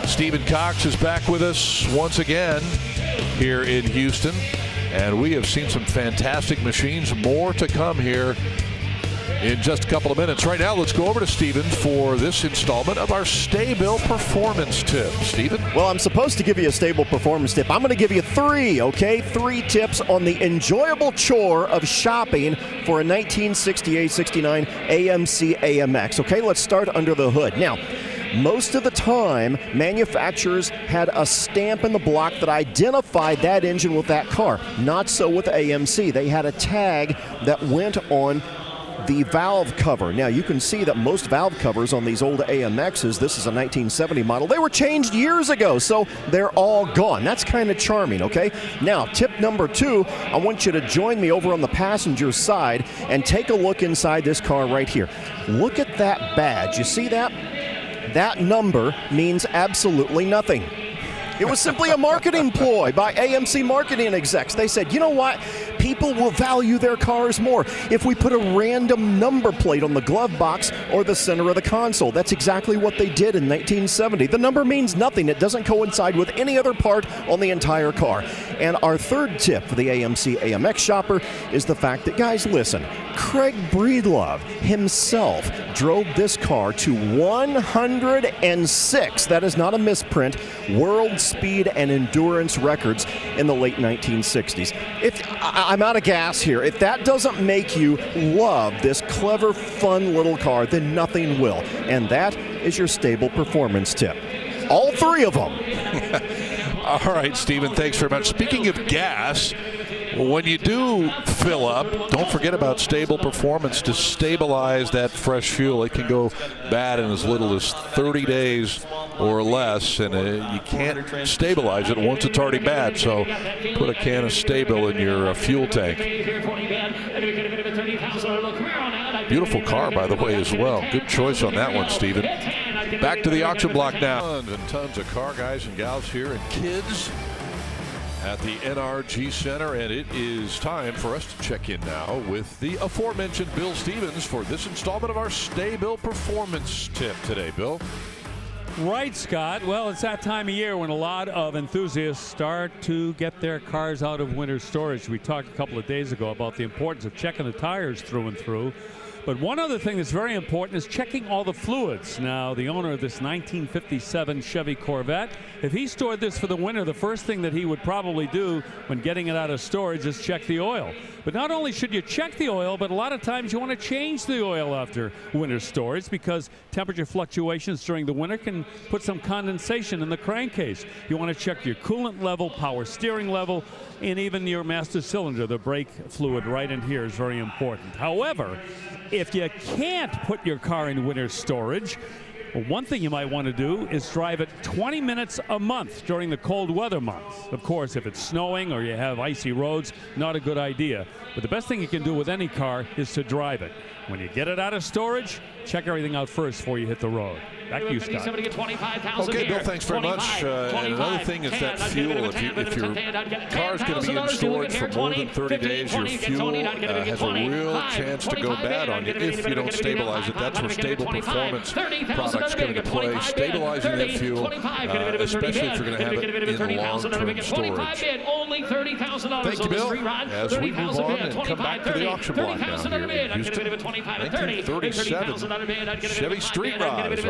Stephen Cox is back with us once again here in Houston, and we have seen some fantastic machines. More to come here in just a couple of minutes. Right now, let's go over to Stephen for this installment of our STA-BIL performance tip. Stephen? Well, I'm supposed to give you a stable performance tip. I'm going to give you three, okay? 3 tips on the enjoyable chore of shopping for a 1968-69 AMC AMX. Okay, let's start under the hood. Now, most of the time, manufacturers had a stamp in the block that identified that engine with that car. Not so with AMC. They had a tag that went on the valve cover. Now, you can see that most valve covers on these old AMXs, this is a 1970 model, they were changed years ago, so they're all gone. That's kind of charming, okay? Now, tip number 2, I want you to join me over on the passenger side and take a look inside this car right here. Look at that badge. You see that? That number means absolutely nothing. It was simply a marketing ploy by AMC marketing execs. They said, you know what? People will value their cars more if we put a random number plate on the glove box or the center of the console. That's exactly what they did in 1970. The number means nothing. It doesn't coincide with any other part on the entire car. And our third tip for the AMC AMX shopper is the fact that, guys, listen, Craig Breedlove himself drove this car to 106, that is not a misprint, world speed and endurance records in the late 1960s. I'm out of gas here. If that doesn't make you love this clever, fun little car, then nothing will. And that is your stable performance tip. All 3 of them. All right, Stephen, thanks very much. Speaking of gas, when you do fill up, don't forget about stable performance to stabilize that fresh fuel. It can go bad in as little as 30 days or less, and you can't stabilize it once it's already bad. So put a can of STA-BIL in your fuel tank. Beautiful car, by the way, as well. Good choice on that one, Stephen. Back to the auction block now. Tons and tons of car guys and gals here and kids at the NRG Center, and it is time for us to check in now with the aforementioned Bill Stevens for this installment of our STA-BIL performance tip today. Bill? Right, Scott. Well, it's that time of year when a lot of enthusiasts start to get their cars out of winter storage. We talked a couple of days ago about the importance of checking the tires through and through. But one other thing that's very important is checking all the fluids. Now, the owner of this 1957 Chevy Corvette, if he stored this for the winter, the first thing that he would probably do when getting it out of storage is check the oil. But not only should you check the oil, but a lot of times you want to change the oil after winter storage because temperature fluctuations during the winter can put some condensation in the crankcase. You want to check your coolant level, power steering level, and even your master cylinder. The brake fluid right in here is very important. However, if you can't put your car in winter storage, well, one thing you might want to do is drive it 20 minutes a month during the cold weather months. Of course, if it's snowing or you have icy roads, not a good idea. But the best thing you can do with any car is to drive it. When you get it out of storage, check everything out first before you hit the road. Back to you, Scott. Okay, Bill, thanks very much. And another thing is that fuel. If your car is going to be in storage for more than 30 days, your fuel has a real chance to go bad on you if you don't stabilize it. That's where stable performance products come into play. Stabilizing that fuel, especially if you're going to have it in long-term storage. Thank you, Bill. As we move on and come back to the auction block now here in Houston, 1937 Chevy Street Rod.